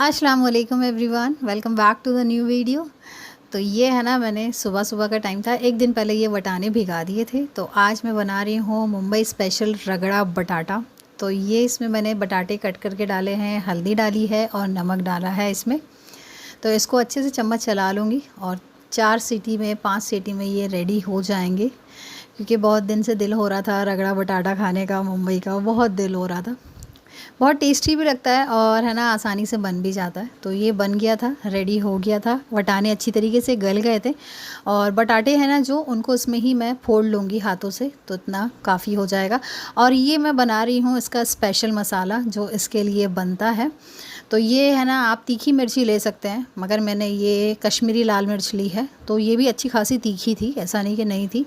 अस्सलाम वालेकुम everyone, welcome back to the new video. तो ये है ना, मैंने सुबह सुबह का टाइम था, एक दिन पहले ये वटाने भिगा दिए थे। तो आज मैं बना रही हूँ मुंबई स्पेशल रगड़ा बटाटा। तो ये इसमें मैंने बटाटे कट करके डाले हैं, हल्दी डाली है और नमक डाला है इसमें। तो इसको अच्छे से चम्मच चला लूँगी और 4 सीटी में 5 सीटी में ये रेडी हो जाएंगे। क्योंकि बहुत दिन से दिल हो रहा था रगड़ा बटाटा खाने का, मुंबई का बहुत दिल हो रहा था। बहुत टेस्टी भी लगता है और है ना, आसानी से बन भी जाता है। तो ये बन गया था, रेडी हो गया था। वटाने अच्छी तरीके से गल गए थे और बटाटे हैं ना जो, उनको इसमें ही मैं फोड़ लूँगी हाथों से, तो इतना काफ़ी हो जाएगा। और ये मैं बना रही हूँ इसका स्पेशल मसाला जो इसके लिए बनता है। तो ये है ना, आप तीखी मिर्ची ले सकते हैं, मगर मैंने ये कश्मीरी लाल मिर्च ली है। तो ये भी अच्छी खासी तीखी थी, ऐसा नहीं कि नहीं थी।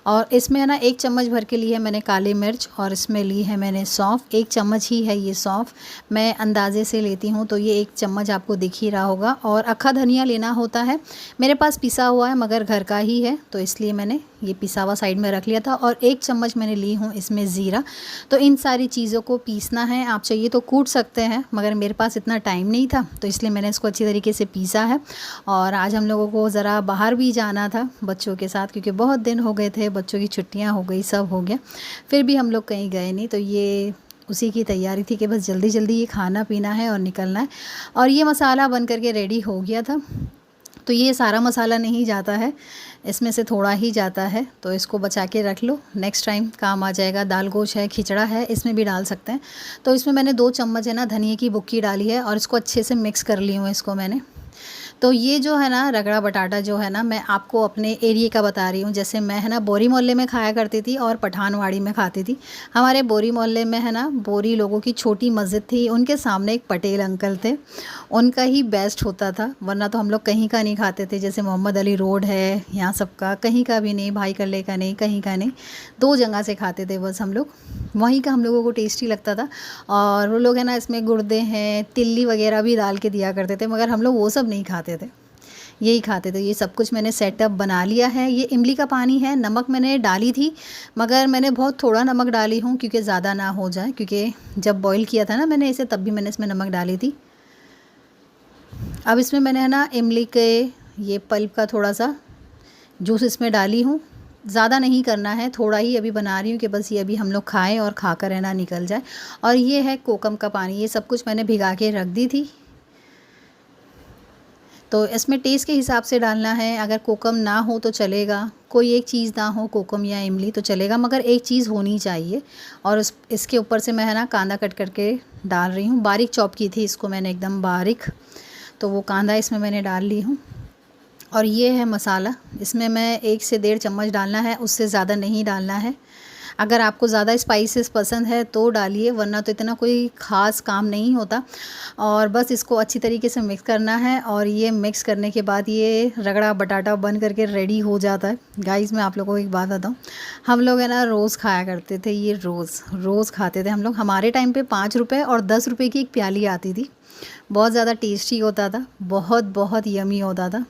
और इसमें है ना 1 चम्मच भर के ली है मैंने काली मिर्च और इसमें ली है मैंने सौंफ। 1 चम्मच ही है ये सौंफ, मैं अंदाज़े से लेती हूँ। तो ये 1 चम्मच आपको दिख ही रहा होगा। और अक्खा धनिया लेना होता है, मेरे पास पिसा हुआ है मगर घर का ही है, तो इसलिए मैंने ये पिसा हुआ साइड में रख लिया था। और 1 चम्मच मैंने ली हूँ इसमें ज़ीरा। तो इन सारी चीज़ों को पीसना है, आप चाहिए तो कूट सकते हैं, मगर मेरे पास इतना टाइम नहीं था, तो इसलिए मैंने इसको अच्छी तरीके से पीसा है। और आज हम लोगों को ज़रा बाहर भी जाना था बच्चों के साथ, क्योंकि बहुत दिन हो गए थे, बच्चों की छुट्टियां हो गई, सब हो गया, फिर भी हम लोग कहीं गए नहीं। तो ये उसी की तैयारी थी कि बस जल्दी जल्दी ये खाना पीना है और निकलना है। और ये मसाला बन करके रेडी हो गया था। तो ये सारा मसाला नहीं जाता है, इसमें से थोड़ा ही जाता है, तो इसको बचा के रख लो, नेक्स्ट टाइम काम आ जाएगा। दाल गोश है, खिचड़ा है, इसमें भी डाल सकते हैं। तो इसमें मैंने 2 चम्मच है ना धनिए की बुक्की डाली है और इसको अच्छे से मिक्स कर ली हूँ इसको मैंने। तो ये जो है ना रगड़ा बटाटा जो है ना, मैं आपको अपने एरिया का बता रही हूँ। जैसे मैं है ना बोरी मोहल्ले में खाया करती थी और पठानवाड़ी में खाती थी। हमारे बोरी मोहल्ले में है ना, बोरी लोगों की छोटी मस्जिद थी, उनके सामने एक पटेल अंकल थे, उनका ही बेस्ट होता था, वरना तो हम लोग कहीं का नहीं खाते थे। जैसे मोहम्मद अली रोड है यहाँ सबका, कहीं का भी नहीं, भाई कल्ले का नहीं, कहीं का नहीं, 2 जगह से खाते थे बस हम लोग, वहीं का हम लोगों को टेस्टी लगता था। और वो लोग है ना इसमें गुर्दे हैं, तिल्ली वगैरह भी डाल के दिया करते थे, मगर हम लोग वो सब नहीं खाते थे, यही खाते थे। ये सब कुछ मैंने सेटअप बना लिया है। ये इमली का पानी है, नमक मैंने डाली थी, मगर मैंने बहुत थोड़ा नमक डाली हूँ क्योंकि ज़्यादा ना हो जाए, क्योंकि जब बॉईल किया था ना मैंने इसे, तब भी मैंने इसमें नमक डाली थी। अब इसमें मैंने है ना इमली के ये पल्प का थोड़ा सा जूस इसमें डाली हूँ। ज़्यादा नहीं करना है, थोड़ा ही अभी बना रही हूँ कि बस ये अभी हम लोग खाएं और खाकर है ना निकल जाए। और ये है कोकम का पानी, ये सब कुछ मैंने भिगा के रख दी थी। तो इसमें टेस्ट के हिसाब से डालना है, अगर कोकम ना हो तो चलेगा, कोई एक चीज़ ना हो, कोकम या इमली तो चलेगा, मगर एक चीज़ होनी चाहिए। और इसके ऊपर से मैं है ना कांदा कट करके डाल रही हूँ, बारीक चॉप की थी इसको मैंने एकदम बारीक, तो वो कांदा इसमें मैंने डाल ली हूँ। और ये है मसाला, इसमें मैं 1 से 1.5 चम्मच डालना है, उससे ज़्यादा नहीं डालना है। अगर आपको ज़्यादा स्पाइसेस पसंद है तो डालिए, वरना तो इतना कोई ख़ास काम नहीं होता। और बस इसको अच्छी तरीके से मिक्स करना है। और ये मिक्स करने के बाद ये रगड़ा बटाटा बन करके रेडी हो जाता है। गाइस मैं आप लोगों को एक बात बताऊँ, हम लोग है ना रोज़ खाया करते थे, ये रोज़ खाते थे हम लोग। हमारे टाइम पे 5 रुपये और 10 रुपये की एक प्याली आती थी, बहुत ज़्यादा टेस्टी होता था, बहुत बहुत यमी होता था।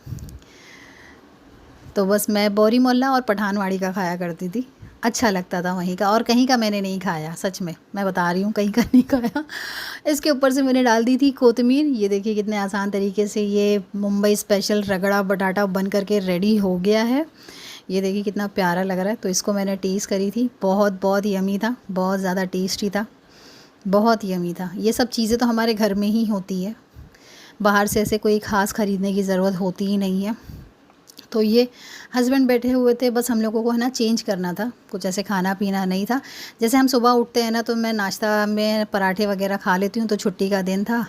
तो बस मैं बोरी मोहल्ला और पठानवाड़ी का खाया करती थी, अच्छा लगता था वहीं का, और कहीं का मैंने नहीं खाया, सच में मैं बता रही हूँ, कहीं का नहीं खाया। इसके ऊपर से मैंने डाल दी थी कोतमीर। ये देखिए कितने आसान तरीके से ये मुंबई स्पेशल रगड़ा बटाटा बन करके रेडी हो गया है। ये देखिए कितना प्यारा लग रहा है। तो इसको मैंने टेस्ट करी थी, बहुत बहुत यमी था, बहुत ज़्यादा टेस्टी था, बहुत यमी था। ये सब चीज़ें तो हमारे घर में ही होती है, बाहर से ऐसे कोई ख़ास ख़रीदने की ज़रूरत होती ही नहीं है। तो ये हस्बैंड बैठे हुए थे, बस हम लोगों को है ना चेंज करना था, कुछ ऐसे खाना पीना नहीं था। जैसे हम सुबह उठते हैं ना, तो मैं नाश्ता में पराठे वगैरह खा लेती हूँ, तो छुट्टी का दिन था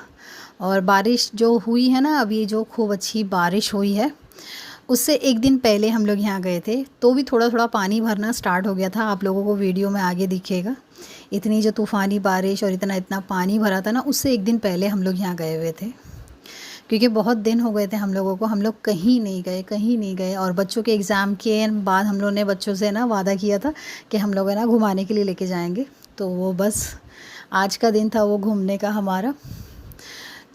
और बारिश जो हुई है ना, अभी जो खूब अच्छी बारिश हुई है, उससे 1 दिन पहले हम लोग यहाँ गए थे, तो भी थोड़ा थोड़ा पानी भरना स्टार्ट हो गया था। आप लोगों को वीडियो में आगे दिखेगा, इतनी जो तूफ़ानी बारिश और इतना इतना पानी भरा था ना, उससे 1 दिन पहले हम लोग यहाँ गए हुए थे। क्योंकि बहुत दिन हो गए थे हम लोगों को, हम लोग कहीं नहीं गए, कहीं नहीं गए। और बच्चों के एग्ज़ाम के बाद हम लोग ने बच्चों से ना वादा किया था कि हम लोग है ना घुमाने के लिए लेके जाएंगे, तो वो बस आज का दिन था वो घूमने का हमारा।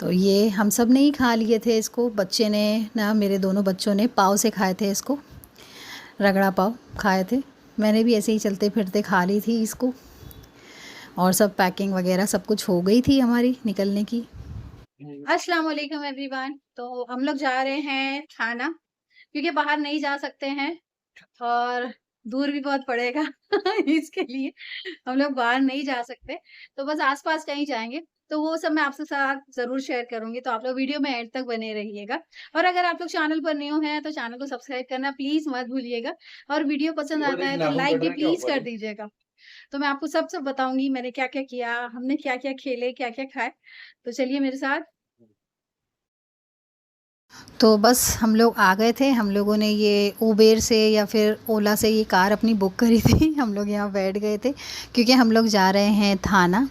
तो ये हम सब ने ही खा लिए थे इसको, बच्चे ने ना, मेरे दोनों बच्चों ने पाव से खाए थे इसको, रगड़ा पाव खाए थे। मैंने भी ऐसे ही चलते फिरते खा ली थी इसको, और सब पैकिंग वगैरह सब कुछ हो गई थी हमारी निकलने की। अस्सलाम वालेकुम एवरीवन। तो हम लोग जा रहे हैं थाना, क्योंकि बाहर नहीं जा सकते हैं और दूर भी बहुत पड़ेगा इसके लिए हम लोग बाहर नहीं जा सकते। तो बस आस-पास कहीं जाएँगे, तो वो सब मैं आपके साथ ज़रूर शेयर करूँगी, तो आप लोग वीडियो में एंड तक बने रहिएगा। और अगर आप लोग चैनल पर न्यू हैं, तो चैनल को सब्सक्राइब करना प्लीज़ मत भूलिएगा और वीडियो पसंद कीबोर्ड आता देखिए है तो नाखून लाइक कट भी रहे हैं क्या प्लीज़ ऊपर कर ही? दीजिएगा। तो मैं आपको सब बताऊँगी मैंने क्या-क्या किया, हमने क्या-क्या खेले, क्या-क्या खाए। तो चलिए मेरे साथ। तो बस हम लोग आ गए थे, हम लोगों ने ये उबेर से या फिर ओला से ये कार अपनी बुक करी थी हम लोग यहाँ बैठ गए थे क्योंकि हम लोग जा रहे हैं थाना।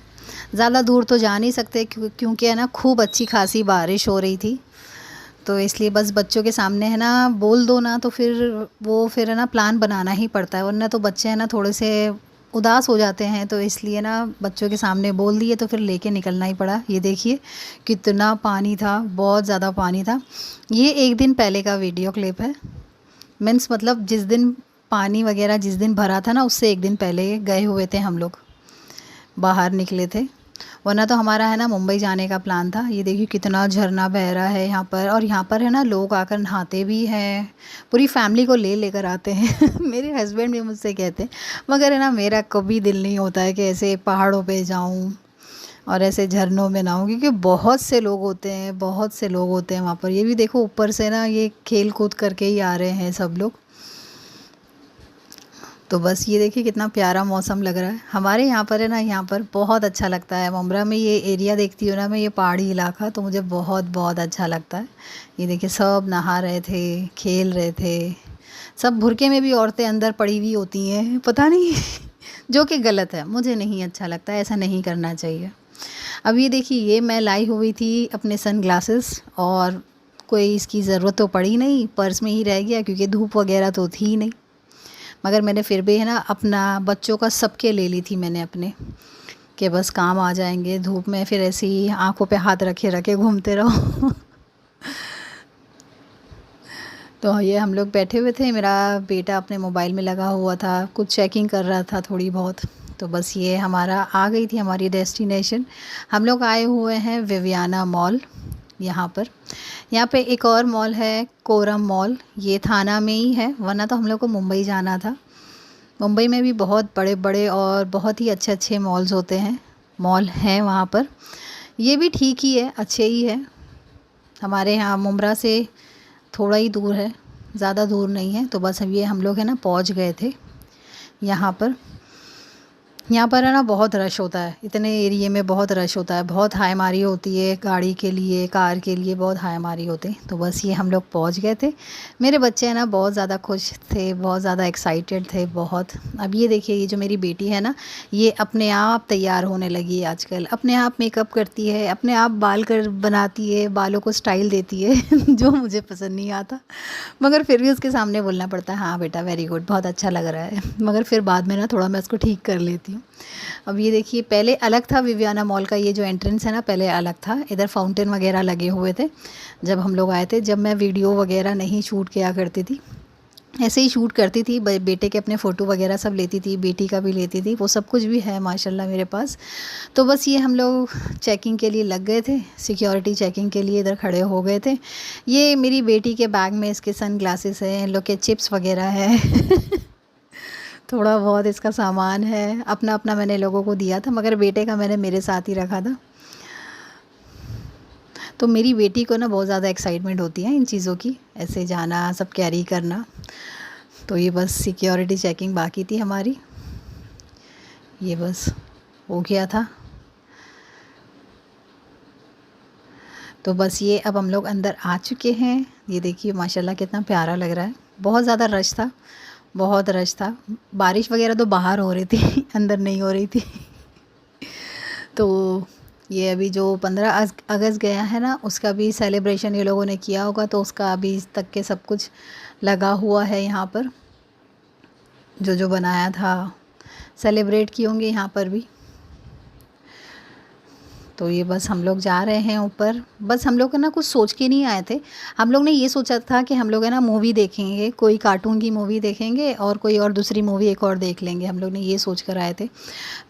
ज़्यादा दूर तो जा नहीं सकते क्योंकि है ना खूब अच्छी खासी बारिश हो रही थी, तो इसलिए बस बच्चों के सामने है ना बोल दो ना तो फिर है ना प्लान बनाना ही पड़ता है, वरना तो बच्चे है ना थोड़े से उदास हो जाते हैं, तो इसलिए ना बच्चों के सामने बोल दिए तो फिर लेके निकलना ही पड़ा। ये देखिए कितना पानी था, बहुत ज़्यादा पानी था। ये एक दिन पहले का वीडियो क्लिप है, मीन्स मतलब जिस दिन पानी वगैरह जिस दिन भरा था ना उससे एक दिन पहले गए हुए थे हम लोग, बाहर निकले थे। वरना तो हमारा है ना मुंबई जाने का प्लान था। ये देखिए कितना झरना बह रहा है यहाँ पर, और यहाँ पर है ना लोग आकर नहाते भी हैं, पूरी फैमिली को लेकर आते हैं मेरे हस्बैंड भी मुझसे कहते हैं, मगर है ना मेरा कभी दिल नहीं होता है कि ऐसे पहाड़ों पे जाऊँ और ऐसे झरनों में नहाऊँ, क्योंकि बहुत से लोग होते हैं, बहुत से लोग होते हैं वहाँ पर। ये भी देखो ऊपर से ना ये खेल कूद करके ही आ रहे हैं सब लोग। तो बस ये देखिए कितना प्यारा मौसम लग रहा है हमारे यहाँ पर है ना, यहाँ पर बहुत अच्छा लगता है। मुंब्रा में ये एरिया देखती हूँ ना मैं, ये पहाड़ी इलाका, तो मुझे बहुत बहुत अच्छा लगता है। ये देखिए सब नहा रहे थे, खेल रहे थे, सब बुर्के में भी औरतें अंदर पड़ी हुई होती हैं, पता नहीं जो कि गलत है, मुझे नहीं अच्छा लगता, ऐसा नहीं करना चाहिए। अब ये देखिए ये मैं लाई हुई थी अपने सन ग्लासेस, और कोई इसकी ज़रूरत तो पड़ी नहीं, पर्स में ही रह गया क्योंकि धूप वगैरह तो थी ही नहीं। मगर मैंने फिर भी है ना अपना बच्चों का सबके ले ली थी मैंने अपने, कि बस काम आ जाएंगे धूप में, फिर ऐसे ही आँखों पे हाथ रखे रखे घूमते रहो तो ये हम लोग बैठे हुए थे, मेरा बेटा अपने मोबाइल में लगा हुआ था, कुछ चेकिंग कर रहा था थोड़ी बहुत। तो बस ये हमारा आ गई थी हमारी डेस्टिनेशन। हम लोग आए हुए हैं विवियाना मॉल यहाँ पर। यहाँ पे एक और मॉल है कोरम मॉल, ये थाना में ही है, वरना तो हम लोग को मुंबई जाना था। मुंबई में भी बहुत बड़े बड़े और बहुत ही अच्छे अच्छे मॉल्स होते हैं, मॉल हैं वहाँ पर। ये भी ठीक ही है, अच्छे ही है। हमारे यहाँ मुंब्रा से थोड़ा ही दूर है, ज़्यादा दूर नहीं है। तो बस अब ये हम लोग है ना पहुँच गए थे यहाँ पर। यहाँ पर है ना बहुत रश होता है, इतने एरिए में बहुत रश होता है, बहुत हाईमारी होती है गाड़ी के लिए, कार के लिए बहुत हाईमारी होते हैं। तो बस ये हम लोग पहुँच गए थे। मेरे बच्चे हैं ना बहुत ज़्यादा खुश थे, बहुत ज़्यादा एक्साइटेड थे बहुत। अब ये देखिए ये जो मेरी बेटी है ना, ये अपने आप तैयार होने लगी है आजकल, अपने आप मेकअप करती है, अपने आप बाल कर बनाती है, बालों को स्टाइल देती है जो मुझे पसंद नहीं आता, मगर फिर भी उसके सामने बोलना पड़ता है हाँ बेटा वेरी गुड, बहुत अच्छा लग रहा है मगर फिर बाद में ना थोड़ा मैं उसको ठीक कर लेती हूँ। अब ये देखिए पहले अलग था विवियाना मॉल का, ये जो एंट्रेंस है ना पहले अलग था, इधर फाउंटेन वगैरह लगे हुए थे जब हम लोग आए थे। जब मैं वीडियो वगैरह नहीं शूट किया करती थी, ऐसे ही शूट करती थी, बेटे के अपने फ़ोटो वगैरह सब लेती थी, बेटी का भी लेती थी, वो सब कुछ भी है माशाल्लाह मेरे पास। तो बस ये हम लोग चेकिंग के लिए लग गए थे, सिक्योरिटी चेकिंग के लिए इधर खड़े हो गए थे। ये मेरी बेटी के बैग में इसके सन ग्लासेस हैं, इन लोग के चिप्स वगैरह है थोड़ा बहुत इसका सामान है, अपना अपना मैंने लोगों को दिया था, मगर बेटे का मैंने मेरे साथ ही रखा था। तो मेरी बेटी को ना बहुत ज़्यादा एक्साइटमेंट होती है इन चीज़ों की, ऐसे जाना सब कैरी करना। तो ये बस सिक्योरिटी चेकिंग बाकी थी हमारी, ये बस हो गया था। तो बस ये अब हम लोग अंदर आ चुके हैं। ये देखिए माशाल्लाह कितना प्यारा लग रहा है, बहुत ज़्यादा रश था, बहुत रश था। बारिश वगैरह तो बाहर हो रही थी अंदर नहीं हो रही थी तो ये अभी जो 15 अगस्त गया है ना, उसका भी सेलिब्रेशन ये लोगों ने किया होगा, तो उसका अभी तक के सब कुछ लगा हुआ है यहाँ पर, जो जो बनाया था सेलिब्रेट किए होंगे यहाँ पर भी। तो ये बस हम लोग जा रहे हैं ऊपर। बस हम लोग है ना कुछ सोच के नहीं आए थे। हम लोग ने ये सोचा था कि हम लोग है ना मूवी देखेंगे, कोई कार्टून की मूवी देखेंगे और कोई और दूसरी मूवी एक और देख लेंगे, हम लोग ने ये सोच कर आए थे।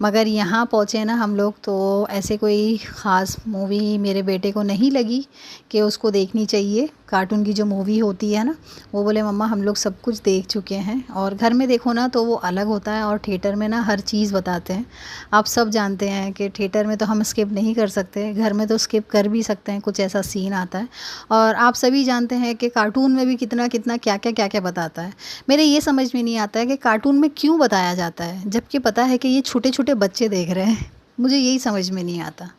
मगर यहाँ पहुँचे ना हम लोग तो ऐसे कोई ख़ास मूवी मेरे बेटे को नहीं लगी कि उसको देखनी चाहिए। कार्टून की जो मूवी होती है ना, वो बोले मम्मा हम लोग सब कुछ देख चुके हैं। और घर में देखो ना तो वो अलग होता है और थिएटर में ना हर चीज़ बताते हैं। आप सब जानते हैं कि थिएटर में तो हम स्किप नहीं कर सकते, घर में तो स्किप कर भी सकते हैं, कुछ ऐसा सीन आता है। और आप सभी जानते हैं कि कार्टून में भी कितना कितना क्या क्या बताता है। मेरे ये समझ में नहीं आता है कि कार्टून में क्यों बताया जाता है, जबकि पता है कि ये छोटे छोटे बच्चे देख रहे हैं। मुझे यही समझ में नहीं आता।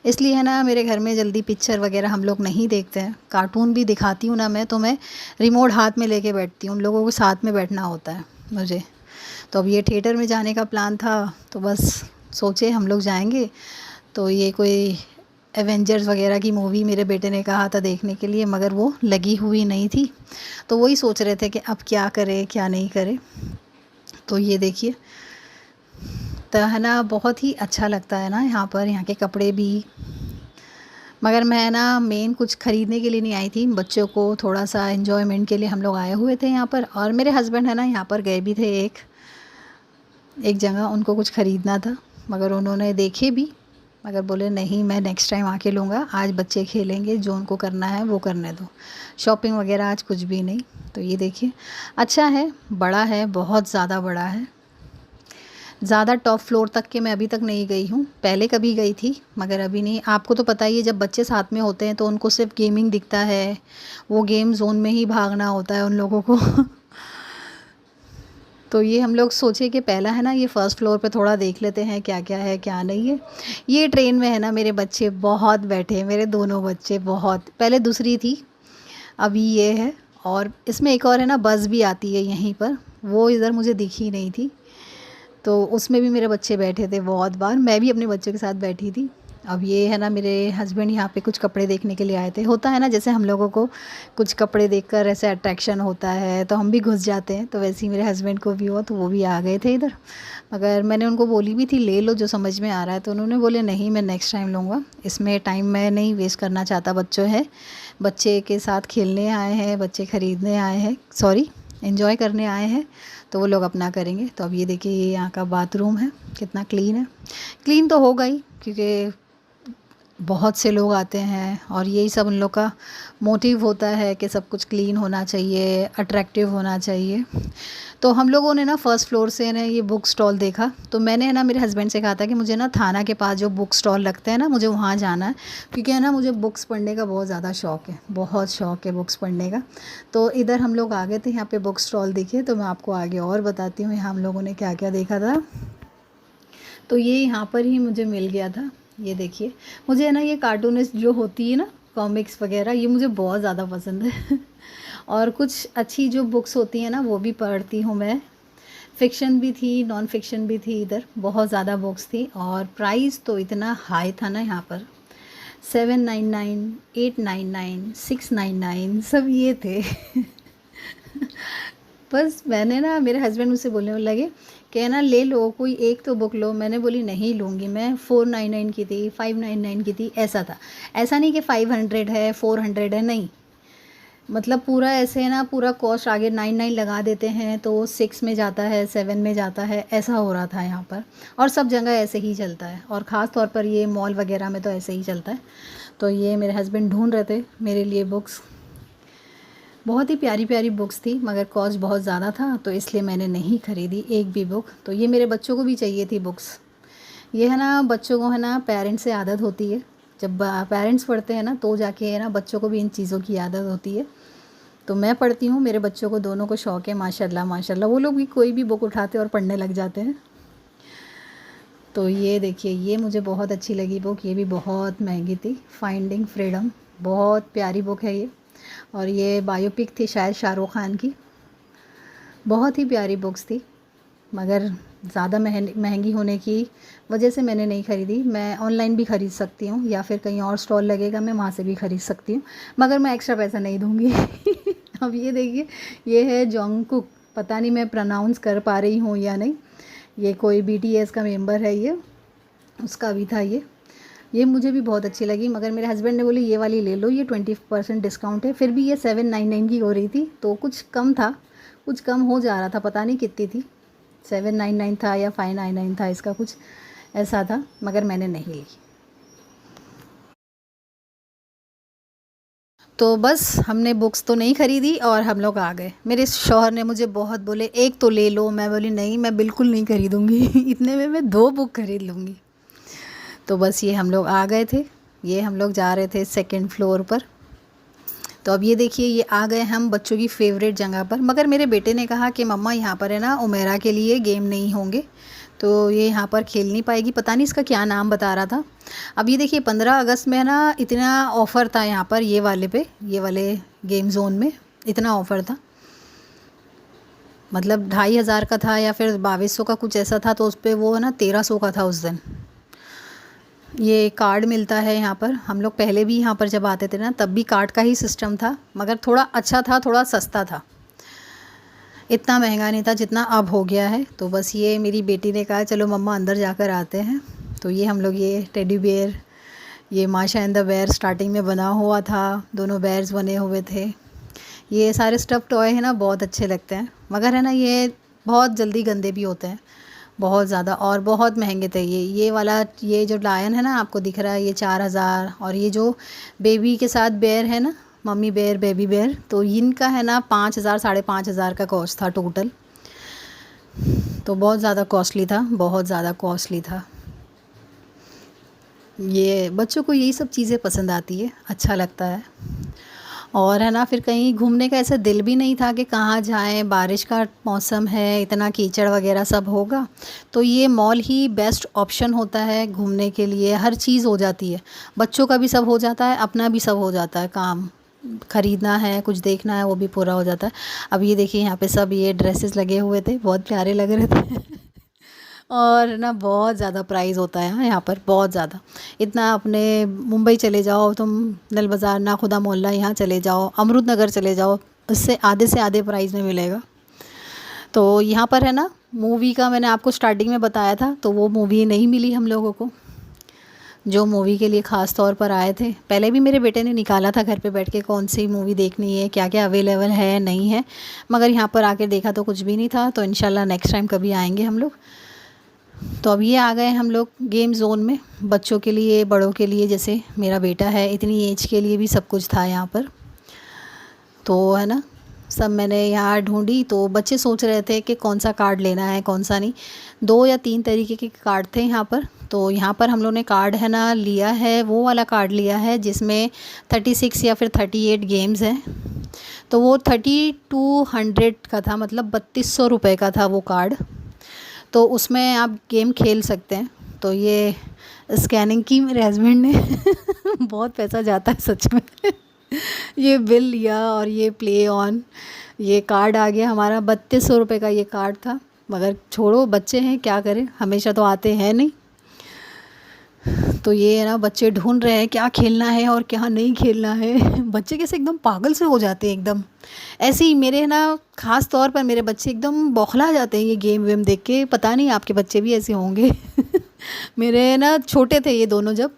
इसलिए है ना मेरे घर में जल्दी पिक्चर वगैरह हम लोग नहीं देखते हैं। कार्टून भी दिखाती हूँ ना मैं, तो मैं रिमोट हाथ में लेके बैठती हूँ, उन लोगों को साथ में बैठना होता है मुझे। तो अब ये थिएटर में जाने का प्लान था, तो बस सोचे हम लोग जाएंगे। तो ये कोई एवेंजर्स वगैरह की मूवी मेरे बेटे ने कहा था देखने के लिए, मगर वो लगी हुई नहीं थी। तो वही सोच रहे थे कि अब क्या करें क्या नहीं करें। तो ये देखिए, तो है ना बहुत ही अच्छा लगता है ना यहाँ पर, यहाँ के कपड़े भी। मगर मैं ना मेन कुछ ख़रीदने के लिए नहीं आई थी, बच्चों को थोड़ा सा एन्जॉयमेंट के लिए हम लोग आए हुए थे यहाँ पर। और मेरे हस्बैंड है ना यहाँ पर गए भी थे एक जगह, उनको कुछ ख़रीदना था, मगर उन्होंने देखे भी, मगर बोले नहीं मैं नेक्स्ट टाइम आके लूँगा, आज बच्चे खेलेंगे, जो उनको करना है वो करने दो, शॉपिंग वगैरह आज कुछ भी नहीं। तो ये देखिए अच्छा है, बड़ा है, बहुत ज़्यादा बड़ा है। ज़्यादा टॉप फ्लोर तक के मैं अभी तक नहीं गई हूँ, पहले कभी गई थी मगर अभी नहीं। आपको तो पता ही है जब बच्चे साथ में होते हैं तो उनको सिर्फ गेमिंग दिखता है, वो गेम जोन में ही भागना होता है उन लोगों को। तो ये हम लोग सोचे कि पहला है ना ये फ़र्स्ट फ्लोर पे थोड़ा देख लेते हैं क्या क्या है क्या नहीं है। ये ट्रेन में है ना मेरे बच्चे बहुत बैठे हैं, मेरे दोनों बच्चे बहुत, पहले दूसरी थी अभी ये है। और इसमें एक और है ना बस भी आती है यहीं पर, वो इधर मुझे दिखी नहीं थी, तो उसमें भी मेरे बच्चे बैठे थे बहुत बार, मैं भी अपने बच्चों के साथ बैठी थी। अब ये है ना मेरे हस्बैंड यहाँ पे कुछ कपड़े देखने के लिए आए थे। होता है ना जैसे हम लोगों को कुछ कपड़े देखकर ऐसे अट्रैक्शन होता है तो हम भी घुस जाते हैं, तो वैसे ही मेरे हस्बैंड को भी हुआ, तो वो भी आ गए थे इधर। मगर मैंने उनको बोली भी थी ले लो जो समझ में आ रहा है, तो उन्होंने बोले नहीं मैं नेक्स्ट टाइम लूँगा, इसमें टाइम मैं नहीं वेस्ट करना चाहता। बच्चों है, बच्चे के साथ खेलने आए हैं, बच्चे ख़रीदने आए हैं, सॉरी एंजॉय करने आए हैं, तो वो लोग अपना करेंगे। तो अब ये देखिए ये यहाँ का बाथरूम है, कितना क्लीन है। क्लीन तो होगा ही क्योंकि बहुत से लोग आते हैं और यही सब उन लोग का मोटिव होता है कि सब कुछ क्लीन होना चाहिए, अट्रैक्टिव होना चाहिए। तो हम लोगों ने ना फर्स्ट फ्लोर से ना ये बुक स्टॉल देखा, तो मैंने है ना मेरे हस्बैंड से कहा था कि मुझे ना थाना के पास जो बुक स्टॉल लगते हैं ना मुझे वहाँ जाना है, क्योंकि है ना मुझे बुक्स पढ़ने का बहुत ज़्यादा शौक़ है, बहुत शौक़ है बुक्स पढ़ने का। तो इधर हम लोग आ गए थे, यहाँ पे बुक स्टॉल दिखे, तो मैं आपको आगे और बताती हूँ यहाँ हम लोगों ने क्या क्या देखा था। तो ये यहाँ पर ही मुझे मिल गया था। ये देखिए मुझे है ना ये कार्टूनिस्ट जो होती है ना कॉमिक्स वगैरह, ये मुझे बहुत ज़्यादा पसंद है। और कुछ अच्छी जो बुक्स होती हैं ना वो भी पढ़ती हूँ मैं, फ़िक्शन भी थी नॉन फिक्शन भी थी, इधर बहुत ज़्यादा बुक्स थी। और प्राइस तो इतना हाई था ना यहाँ पर, 799, 899, 699 सब ये थे। बस मैंने ना मेरे हस्बैंड मुझसे बोलने लगे कि ना ले लो कोई एक तो बुक लो, मैंने बोली नहीं लूँगी मैं। 499 की थी, 599 की थी, ऐसा था। ऐसा नहीं कि 500 है 400 है, नहीं, मतलब पूरा ऐसे है ना पूरा कॉस्ट आगे 99 लगा देते हैं तो 6 में जाता है 7 में जाता है, ऐसा हो रहा था यहाँ पर। और सब जगह ऐसे ही चलता है और ख़ास तौर पर ये मॉल वगैरह में तो ऐसे ही चलता है। तो ये मेरे हस्बैंड ढूंढ रहे थे मेरे लिए बुक्स, बहुत ही प्यारी प्यारी बुक्स थी, मगर कॉस्ट बहुत ज़्यादा था तो इसलिए मैंने नहीं ख़रीदी एक भी बुक। तो ये मेरे बच्चों को भी चाहिए थी बुक्स। ये है ना बच्चों को है ना पेरेंट्स से आदत होती है, जब पेरेंट्स पढ़ते हैं ना तो जाके है ना बच्चों को भी इन चीज़ों की आदत होती है। तो मैं पढ़ती हूँ, मेरे बच्चों को दोनों को शौक़ है माशाल्लाह माशाल्लाह, वो लोग भी कोई भी बुक उठाते और पढ़ने लग जाते हैं। तो ये देखिए ये मुझे बहुत अच्छी लगी बुक, ये भी बहुत महंगी थी, फाइंडिंग फ्रीडम, बहुत प्यारी बुक है ये। और ये बायोपिक थी शायद शाहरुख खान की, बहुत ही प्यारी बुक्स थी, मगर ज़्यादा महंगी होने की वजह से मैंने नहीं ख़रीदी। मैं ऑनलाइन भी ख़रीद सकती हूँ या फिर कहीं और स्टॉल लगेगा मैं वहाँ से भी ख़रीद सकती हूँ, मगर मैं एक्स्ट्रा पैसा नहीं दूँगी। अब ये देखिए ये है जॉन्गकुक, पता नहीं मैं प्रोनाउंस कर पा रही हूँ या नहीं, ये कोई BTS का मेंबर है, ये उसका भी था। ये मुझे भी बहुत अच्छी लगी, मगर मेरे हस्बैंड ने बोली ये वाली ले लो, ये 20% डिस्काउंट है। फिर भी ये 799 की हो रही थी, तो कुछ कम था, कुछ कम हो जा रहा था, पता नहीं कितनी थी, 799 था या 599 था, इसका कुछ ऐसा था, मगर मैंने नहीं ली। तो बस हमने बुक्स तो नहीं ख़रीदी और हम लोग आ गए। मेरे शौहर ने मुझे बहुत बोले एक तो ले लो, मैं बोली नहीं, मैं बिल्कुल नहीं ख़रीदूँगी इतने में मैं 2 बुक ख़रीद लूँगी। तो बस ये हम लोग आ गए थे, ये हम लोग जा रहे थे सेकंड फ्लोर पर। तो अब ये देखिए, ये आ गए हम बच्चों की फ़ेवरेट जगह पर, मगर मेरे बेटे ने कहा कि मम्मा यहाँ पर है ना उमेरा के लिए गेम नहीं होंगे, तो ये यहाँ पर खेल नहीं पाएगी, पता नहीं इसका क्या नाम बता रहा था। अब ये देखिए 15 अगस्त में है ना इतना ऑफ़र था यहाँ पर, ये वाले पे, ये वाले गेम ज़ोन में इतना ऑफ़र था, मतलब 2500 का था या फिर 2200 का कुछ ऐसा था, तो उस पर वो है ना 1300 का था उस दिन। ये कार्ड मिलता है यहाँ पर, हम लोग पहले भी यहाँ पर जब आते थे ना तब भी कार्ड का ही सिस्टम था, मगर थोड़ा अच्छा था, थोड़ा सस्ता था, इतना महंगा नहीं था जितना अब हो गया है। तो बस ये मेरी बेटी ने कहा चलो मम्मा अंदर जाकर आते हैं। तो ये हम लोग ये टेडी बेयर, ये माशा एंड द बेयर स्टार्टिंग में बना हुआ था, दोनों बेयर्स बने हुए थे। ये सारे स्टफ़ टॉय है ना बहुत अच्छे लगते हैं, मगर है ना ये बहुत जल्दी गंदे भी होते हैं, बहुत ज़्यादा, और बहुत महंगे थे। ये वाला, ये जो लायन है ना आपको दिख रहा है, ये 4000, और ये जो बेबी के साथ बेयर है ना, मम्मी बेयर बेबी बेयर, तो इनका है ना 5000 5500 का कॉस्ट था टोटल। तो बहुत ज़्यादा कॉस्टली था, बहुत ज़्यादा कॉस्टली था। ये बच्चों को यही सब चीज़ें पसंद आती है, अच्छा लगता है। और है ना फिर कहीं घूमने का ऐसा दिल भी नहीं था कि कहाँ जाएं, बारिश का मौसम है, इतना कीचड़ वगैरह सब होगा, तो ये मॉल ही बेस्ट ऑप्शन होता है घूमने के लिए। हर चीज़ हो जाती है, बच्चों का भी सब हो जाता है, अपना भी सब हो जाता है, काम ख़रीदना है, कुछ देखना है, वो भी पूरा हो जाता है। अब ये देखिए यहाँ पे सब ये ड्रेसेस लगे हुए थे, बहुत प्यारे लग रहे थे और ना बहुत ज़्यादा प्राइस होता है यहाँ पर, बहुत ज़्यादा। इतना अपने मुंबई चले जाओ तुम, नल बाज़ार, नाखुदा मोहल्ला, यहाँ चले जाओ, अमरूद नगर चले जाओ, उससे आधे से आधे प्राइस में मिलेगा। तो यहाँ पर है ना मूवी का मैंने आपको स्टार्टिंग में बताया था, तो वो मूवी नहीं मिली हम लोगों को, जो मूवी के लिए ख़ास तौर पर आए थे। पहले भी मेरे बेटे ने निकाला था घर पे बैठ के कौन सी मूवी देखनी है, क्या क्या अवेलेबल है नहीं है, मगर यहाँ पर आके देखा तो कुछ भी नहीं था। तो इंशाल्लाह नेक्स्ट टाइम कभी आएंगे हम लोग। तो अब ये आ गए हम लोग गेम ज़ोन में, बच्चों के लिए, बड़ों के लिए, जैसे मेरा बेटा है इतनी एज के लिए भी सब कुछ था यहाँ पर। तो है ना सब मैंने यहाँ ढूंढी, तो बच्चे सोच रहे थे कि कौन सा कार्ड लेना है कौन सा नहीं, 2 या 3 तरीके के कार्ड थे यहाँ पर। तो यहाँ पर हम लोगों ने कार्ड है ना लिया है, वो वाला कार्ड लिया है जिसमें 36 या फिर 38 गेम्स हैं। तो वो 3200 का था, मतलब 3200 रुपये का था वो कार्ड। तो उसमें आप गेम खेल सकते हैं। तो ये स्कैनिंग की मेरे हस्बैंड ने बहुत पैसा जाता है सच में ये बिल लिया और ये प्ले ऑन, ये कार्ड आ गया हमारा, 3200 रुपये का ये कार्ड था। मगर छोड़ो, बच्चे हैं क्या करें, हमेशा तो आते हैं नहीं। तो ये है ना बच्चे ढूंढ रहे हैं क्या खेलना है और क्या नहीं खेलना है बच्चे कैसे एकदम पागल से हो जाते हैं एकदम, ऐसे ही मेरे ना ख़ास तौर पर मेरे बच्चे एकदम बौखला जाते हैं ये गेम वेम देख के। पता नहीं आपके बच्चे भी ऐसे होंगे मेरे ना छोटे थे ये दोनों, जब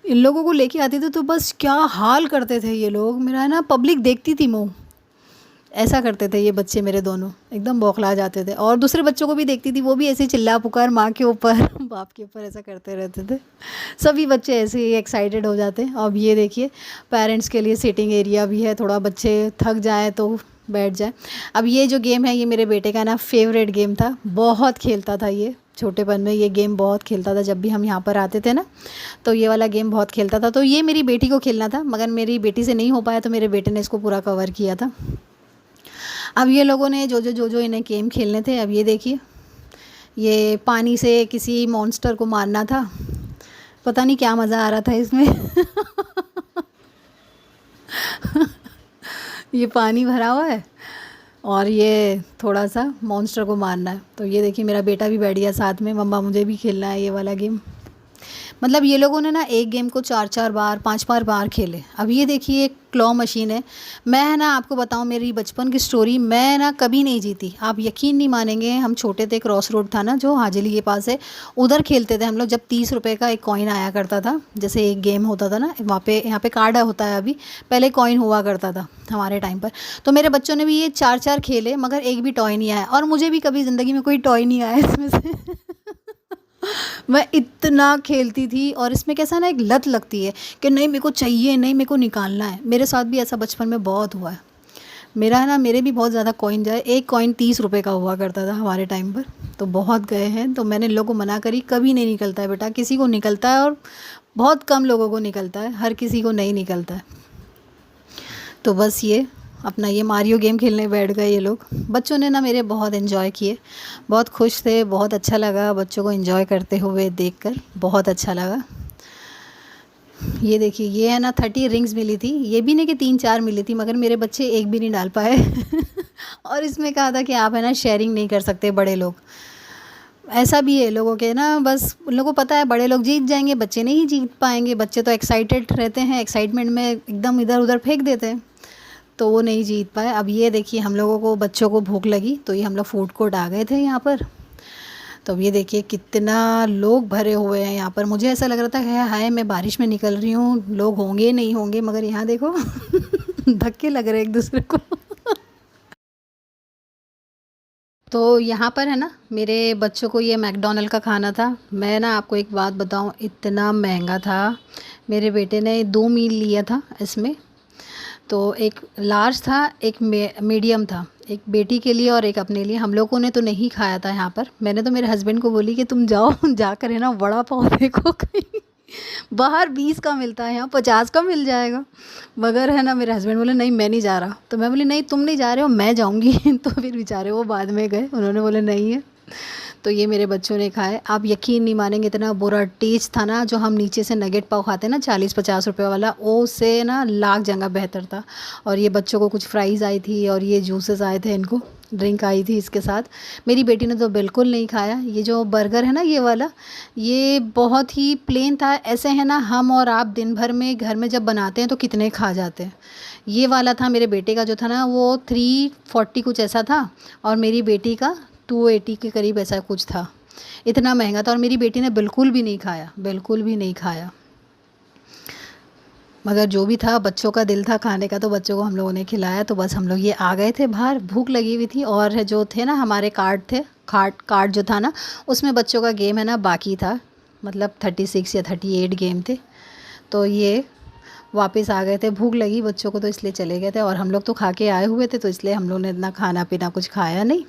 इन लोगों को लेके आते थे तो बस क्या हाल करते थे ये लोग, मेरा है ना पब्लिक देखती थी मुँह, ऐसा करते थे ये बच्चे मेरे दोनों, एकदम बौखला जाते थे। और दूसरे बच्चों को भी देखती थी, वो भी ऐसे चिल्ला पुकार माँ के ऊपर बाप के ऊपर ऐसा करते रहते थे। सभी बच्चे ऐसे ही एक्साइटेड हो जाते हैं। अब ये देखिए पेरेंट्स के लिए सीटिंग एरिया भी है, थोड़ा बच्चे थक जाए तो बैठ जाए। अब ये जो गेम है ये मेरे बेटे का ना फेवरेट गेम था, बहुत खेलता था ये, छोटेपन में ये गेम बहुत खेलता था। जब भी हम यहाँ पर आते थे ना तो ये वाला गेम बहुत खेलता था। तो ये मेरी बेटी को खेलना था, मगर मेरी बेटी से नहीं हो पाया, तो मेरे बेटे ने इसको पूरा कवर किया था। अब ये लोगों ने जो इन्हें गेम खेलने थे, अब ये देखिए ये पानी से किसी मॉन्स्टर को मारना था, पता नहीं क्या मज़ा आ रहा था इसमें ये पानी भरा हुआ है और ये थोड़ा सा मॉन्स्टर को मारना है। तो ये देखिए मेरा बेटा भी बैठ गया साथ में, मम्मा मुझे भी खेलना है ये वाला गेम। मतलब ये लोगों ने ना एक गेम को 4-4 बार 5-5 बार खेले। अब ये देखिए एक क्लॉ मशीन है। मैं है ना आपको बताऊँ मेरी बचपन की स्टोरी, मैं ना कभी नहीं जीती। आप यकीन नहीं मानेंगे, हम छोटे थे, क्रॉस रोड था ना जो हाजिली के पास है, उधर खेलते थे हम लोग। जब 30 रुपये का एक कॉइन आया करता था, जैसे एक गेम होता था ना वहाँ पे, यहाँ पे कार्ड होता है अभी, पहले कॉइन हुआ करता था हमारे टाइम पर। तो मेरे बच्चों ने भी ये 4-4 खेले, मगर एक भी टॉय नहीं आया, और मुझे भी कभी ज़िंदगी में कोई टॉय नहीं आया इसमें से। मैं इतना खेलती थी, और इसमें कैसा ना एक लत लगती है कि नहीं मेरे को चाहिए, नहीं मेरे को निकालना है। मेरे साथ भी ऐसा बचपन में बहुत हुआ है। मेरा है ना, मेरे भी बहुत ज़्यादा कॉइन जाए। एक कॉइन 30 रुपये का हुआ करता था हमारे टाइम पर, तो बहुत गए हैं। तो मैंने लोगों को मना करी, कभी नहीं निकलता है बेटा, किसी को निकलता है और बहुत कम लोगों को निकलता है, हर किसी को नहीं निकलता है। तो बस ये अपना ये मारियो गेम खेलने बैठ गए ये लोग। बच्चों ने ना मेरे बहुत एंजॉय किए, बहुत खुश थे, बहुत अच्छा लगा बच्चों को एंजॉय करते हुए देखकर, बहुत अच्छा लगा। ये देखिए ये है ना 30 रिंग्स मिली थी, ये भी नहीं कि 3-4 मिली थी, मगर मेरे बच्चे एक भी नहीं डाल पाए। और इसमें कहा था कि आप है ना शेयरिंग नहीं कर सकते बड़े लोग। ऐसा भी है लोगों के ना, बस उन लोगों को पता है बड़े लोग जीत जाएंगे, बच्चे नहीं जीत पाएंगे। बच्चे तो एक्साइटेड रहते हैं, एक्साइटमेंट में एकदम इधर उधर फेंक देते हैं, तो वो नहीं जीत पाए। अब ये देखिए हम लोगों को, बच्चों को भूख लगी, तो ये हम लोग फूड कोर्ट आ गए थे यहाँ पर। तो अब ये देखिए कितना लोग भरे हुए हैं यहाँ पर। मुझे ऐसा लग रहा था कि हाय मैं बारिश में निकल रही हूँ, लोग होंगे नहीं होंगे, मगर यहाँ देखो धक्के लग रहे एक दूसरे को। तो यहाँ पर है ना मेरे बच्चों को ये मैकडॉनल्ड का खाना था। मैं ना आपको एक बात बताऊँ, इतना महंगा था। मेरे बेटे ने 2 मील लिया था इसमें, तो एक लार्ज था, एक मीडियम था, एक बेटी के लिए और एक अपने लिए। हम लोगों ने तो नहीं खाया था यहाँ पर। मैंने तो मेरे हस्बैंड को बोली कि तुम जाओ जाकर है ना वड़ा पाव देखो कहीं, बाहर 20 का मिलता है, यहाँ 50 का मिल जाएगा। मगर है ना मेरे हस्बैंड बोले नहीं मैं नहीं जा रहा। तो मैं बोली नहीं तुम नहीं जा रहे हो, मैं जाऊँगी। तो फिर बेचारे वो बाद में गए, उन्होंने बोले नहीं है। तो ये मेरे बच्चों ने खाए। आप यकीन नहीं मानेंगे इतना बुरा टेस्ट था ना। जो हम नीचे से नगेट पाव खाते हैं ना 40-50 रुपये वाला, वो उससे ना लाख जगह बेहतर था। और ये बच्चों को कुछ फ्राइज़ आई थी और ये जूसेस आए थे, इनको ड्रिंक आई थी इसके साथ। मेरी बेटी ने तो बिल्कुल नहीं खाया। ये जो बर्गर है ना ये वाला, ये बहुत ही प्लेन था। ऐसे है ना हम और आप दिन भर में घर में जब बनाते हैं तो कितने खा जाते हैं। ये वाला था मेरे बेटे का, जो था ना वो 340 कुछ ऐसा था, और मेरी बेटी का 280 के करीब ऐसा कुछ था। इतना महंगा था, और मेरी बेटी ने बिल्कुल भी नहीं खाया, बिल्कुल भी नहीं खाया। मगर जो भी था, बच्चों का दिल था खाने का, तो बच्चों को हम लोगों ने खिलाया। तो बस हम लोग ये आ गए थे बाहर, भूख लगी हुई थी। और जो थे ना हमारे कार्ड थे, कार्ड जो था ना उसमें बच्चों का गेम है ना बाकी था, मतलब 36 या 38 गेम थे। तो ये वापस आ गए थे, भूख लगी बच्चों को तो इसलिए चले गए थे। और हम लोग तो खा के आए हुए थे, तो इसलिए हम लोग ने इतना खाना पीना कुछ खाया नहीं।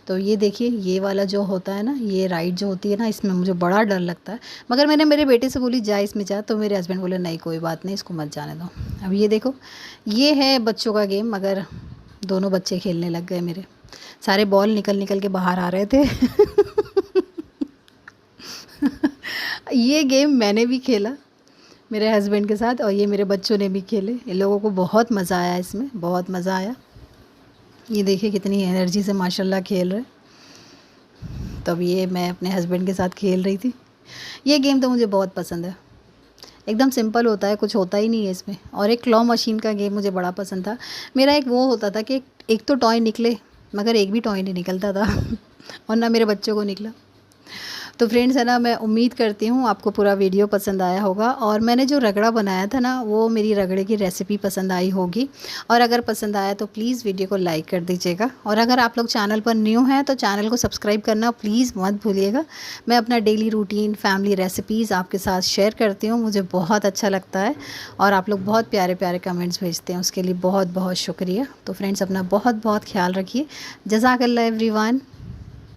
तो ये देखिए ये वाला जो होता है ना, ये राइड जो होती है ना, इसमें मुझे बड़ा डर लगता है। मगर मैंने मेरे बेटे से बोली जा इसमें जा, तो मेरे हस्बैंड बोले नहीं कोई बात नहीं, इसको मत जाने दो। अब ये देखो ये है बच्चों का गेम, मगर दोनों बच्चे खेलने लग गए मेरे। सारे बॉल निकल निकल के बाहर आ रहे थे। ये गेम मैंने भी खेला मेरे हस्बैंड के साथ, और ये मेरे बच्चों ने भी खेले। इन लोगों को बहुत मज़ा आया, इसमें बहुत मज़ा आया। ये देखिए कितनी एनर्जी से माशाल्लाह खेल रहे। तब ये मैं अपने हस्बैंड के साथ खेल रही थी। ये गेम तो मुझे बहुत पसंद है, एकदम सिंपल होता है, कुछ होता ही नहीं है इसमें। और एक क्लॉ मशीन का गेम मुझे बड़ा पसंद था। मेरा एक वो होता था कि एक तो टॉय निकले, मगर एक भी टॉय नहीं निकलता था। और ना मेरे बच्चों को निकला। तो फ्रेंड्स है ना, मैं उम्मीद करती हूँ आपको पूरा वीडियो पसंद आया होगा। और मैंने जो रगड़ा बनाया था ना, वो मेरी रगड़े की रेसिपी पसंद आई होगी। और अगर पसंद आया तो प्लीज़ वीडियो को लाइक कर दीजिएगा। और अगर आप लोग चैनल पर न्यू हैं तो चैनल को सब्सक्राइब करना प्लीज़ मत भूलिएगा। मैं अपना डेली रूटीन, फैमिली रेसिपीज़ आपके साथ शेयर करती हूँ, मुझे बहुत अच्छा लगता है। और आप लोग बहुत प्यारे प्यारे कमेंट्स भेजते हैं, उसके लिए बहुत बहुत शुक्रिया। तो फ्रेंड्स अपना बहुत बहुत ख्याल रखिए। जज़ाकल्लाह एवरीवन।